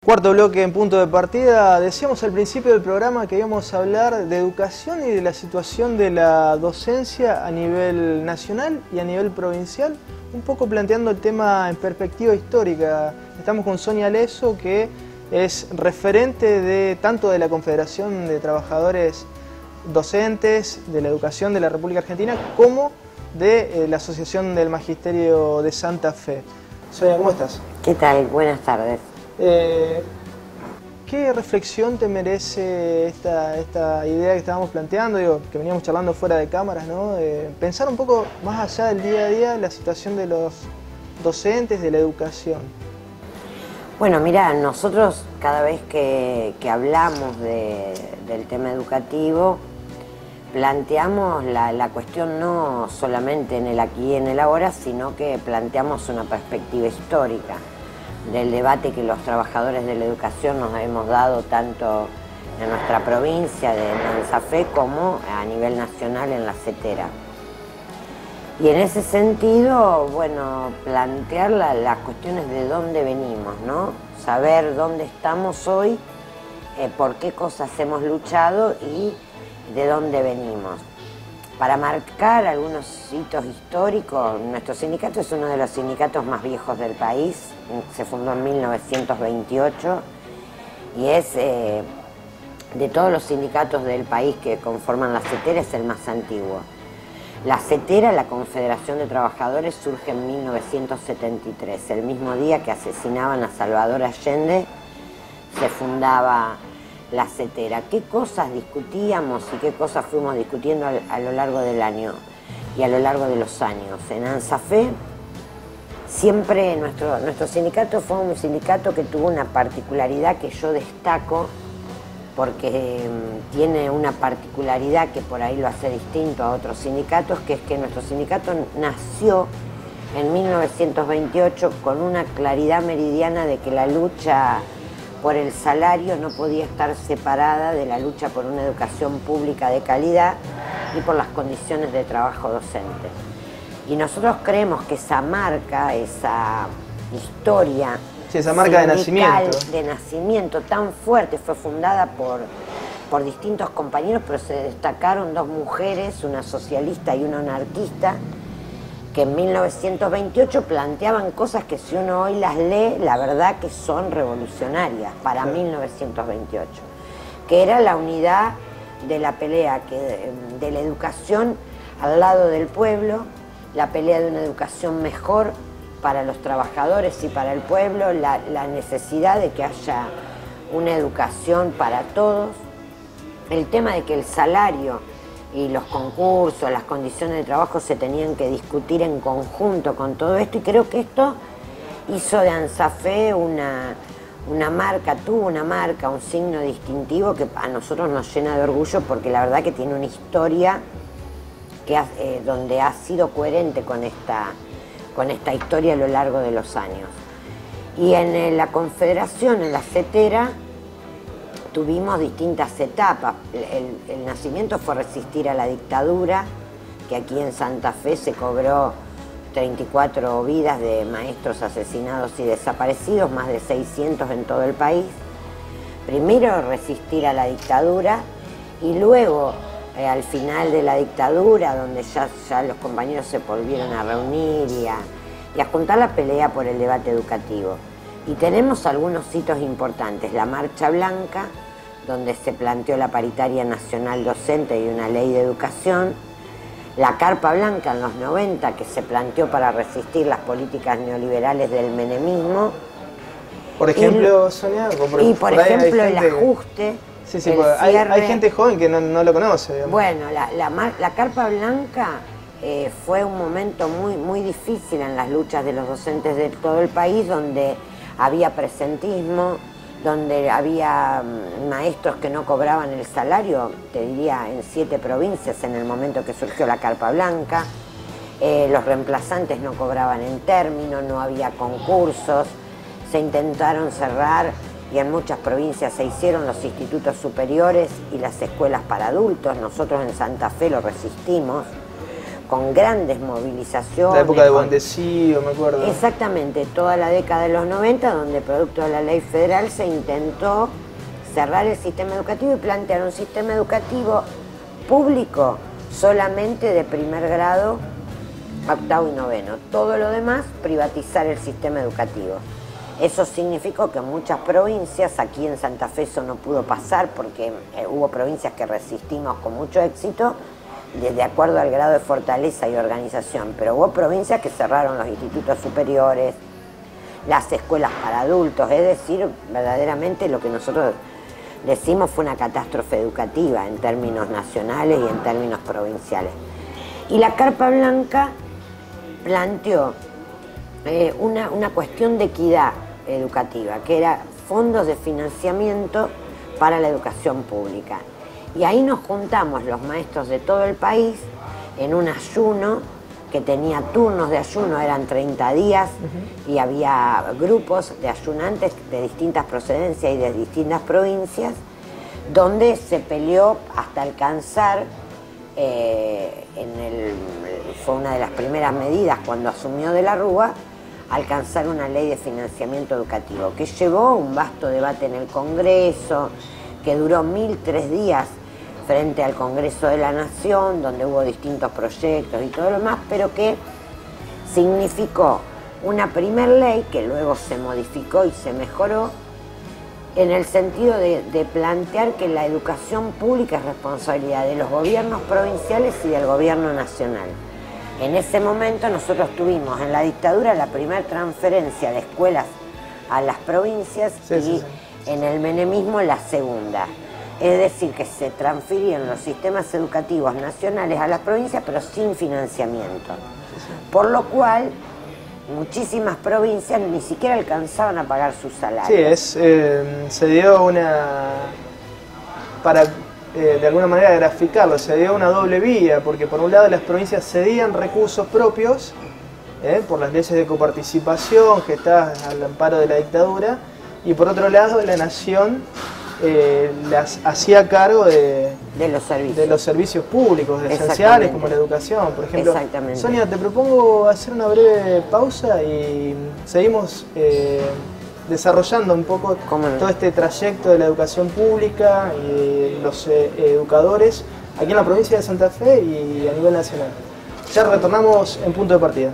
Cuarto bloque en punto de partida. Decíamos al principio del programa que íbamos a hablar de educación y de la situación de la docencia a nivel nacional y a nivel provincial, un poco planteando el tema en perspectiva histórica. Estamos con Sonia Leso, que es referente de tanto de la Confederación de Trabajadores Docentes de la Educación de la República Argentina como de la Asociación del Magisterio de Santa Fe. Sonia, ¿cómo estás? ¿Qué tal? Buenas tardes. ¿Qué reflexión te merece esta idea que estábamos planteando, que veníamos charlando fuera de cámaras, ¿no? Pensar un poco más allá del día a día la situación de los docentes, de la educación. Bueno, mira, nosotros cada vez que hablamos del tema educativo, planteamos la cuestión no solamente en el aquí y en el ahora, sino que planteamos una perspectiva histórica del debate que los trabajadores de la educación nos hemos dado tanto en nuestra provincia de Santa Fe como a nivel nacional en la CETERA. Y en ese sentido, bueno, plantear las cuestiones de dónde venimos, ¿no? Saber dónde estamos hoy, por qué cosas hemos luchado y de dónde venimos. Para marcar algunos hitos históricos, nuestro sindicato es uno de los sindicatos más viejos del país, se fundó en 1928 y es, de todos los sindicatos del país que conforman la CETERA, es el más antiguo. La CETERA, la Confederación de Trabajadores, surge en 1973, el mismo día que asesinaban a Salvador Allende, se fundaba la CETERA. ¿Qué cosas discutíamos y qué cosas fuimos discutiendo a lo largo del año y a lo largo de los años? En Santa Fe, siempre nuestro sindicato fue un sindicato que tuvo una particularidad que yo destaco, porque tiene una particularidad que por ahí lo hace distinto a otros sindicatos, que es que nuestro sindicato nació en 1928 con una claridad meridiana de que la lucha por el salario no podía estar separada de la lucha por una educación pública de calidad y por las condiciones de trabajo docente. Y nosotros creemos que esa marca, esa historia, sí, esa marca de nacimiento tan fuerte, fue fundada por distintos compañeros, pero se destacaron dos mujeres, una socialista y una anarquista, que en 1928 planteaban cosas que si uno hoy las lee, la verdad que son revolucionarias para 1928, que era la unidad de la pelea de la educación al lado del pueblo, la pelea de una educación mejor para los trabajadores y para el pueblo, la necesidad de que haya una educación para todos, el tema de que el salario y los concursos, las condiciones de trabajo se tenían que discutir en conjunto con todo esto, y creo que esto hizo de Santa Fe una marca, tuvo una marca, un signo distintivo que a nosotros nos llena de orgullo, porque la verdad que tiene una historia donde ha sido coherente con esta historia a lo largo de los años. Y en la Confederación, en la CETERA, tuvimos distintas etapas. El nacimiento fue resistir a la dictadura, que aquí en Santa Fe se cobró 34 vidas de maestros asesinados y desaparecidos, más de 600 en todo el país. Primero resistir a la dictadura y luego, al final de la dictadura, donde ya los compañeros se volvieron a reunir y a juntar la pelea por el debate educativo. Y tenemos algunos hitos importantes: la Marcha Blanca, donde se planteó la paritaria nacional docente y una ley de educación; la Carpa Blanca en los 90, que se planteó para resistir las políticas neoliberales del menemismo. Por ejemplo, Sonia, por ejemplo el ajuste. Sí, hay gente joven que no lo conoce, digamos. Bueno, la Carpa Blanca fue un momento muy difícil en las luchas de los docentes de todo el país, donde había presentismo, donde había maestros que no cobraban el salario, te diría, en 7 provincias en el momento que surgió la Carpa Blanca. Los reemplazantes no cobraban en término, no había concursos, se intentaron cerrar y en muchas provincias se hicieron los institutos superiores y las escuelas para adultos. Nosotros en Santa Fe lo resistimos con grandes movilizaciones. La época de Bondesío, me acuerdo. Exactamente, toda la década de los 90, donde producto de la ley federal se intentó cerrar el sistema educativo y plantear un sistema educativo público solamente de primer grado, octavo y noveno. Todo lo demás, privatizar el sistema educativo. Eso significó que en muchas provincias, aquí en Santa Fe eso no pudo pasar porque hubo provincias que resistimos con mucho éxito, de acuerdo al grado de fortaleza y organización, pero hubo provincias que cerraron los institutos superiores, las escuelas para adultos, es decir, verdaderamente lo que nosotros decimos fue una catástrofe educativa en términos nacionales y en términos provinciales. Y la Carpa Blanca planteó una cuestión de equidad educativa, que era fondos de financiamiento para la educación pública. Y ahí nos juntamos los maestros de todo el país en un ayuno que tenía turnos de ayuno, eran 30 días, y había grupos de ayunantes de distintas procedencias y de distintas provincias, donde se peleó hasta alcanzar, fue una de las primeras medidas cuando asumió de la Rúa, alcanzar una ley de financiamiento educativo, que llevó un vasto debate en el Congreso, que duró 1003 días frente al Congreso de la Nación, donde hubo distintos proyectos y todo lo demás, pero que significó una primer ley que luego se modificó y se mejoró en el sentido de plantear que la educación pública es responsabilidad de los gobiernos provinciales y del gobierno nacional. En ese momento nosotros tuvimos en la dictadura la primera transferencia de escuelas a las provincias y en el menemismo la segunda. Es decir, que se transfirían los sistemas educativos nacionales a las provincias, pero sin financiamiento. Por lo cual, muchísimas provincias ni siquiera alcanzaban a pagar sus salarios. Sí, se dio para de alguna manera graficarlo, se dio una doble vía, porque por un lado las provincias cedían recursos propios, por las leyes de coparticipación que está al amparo de la dictadura, y por otro lado la nación las hacía cargo de los servicios públicos esenciales como la educación, por ejemplo. Exactamente. Sonia, te propongo hacer una breve pausa y seguimos desarrollando un poco todo este trayecto de la educación pública y los educadores aquí en la provincia de Santa Fe y a nivel nacional. Ya retornamos en Punto de Partida.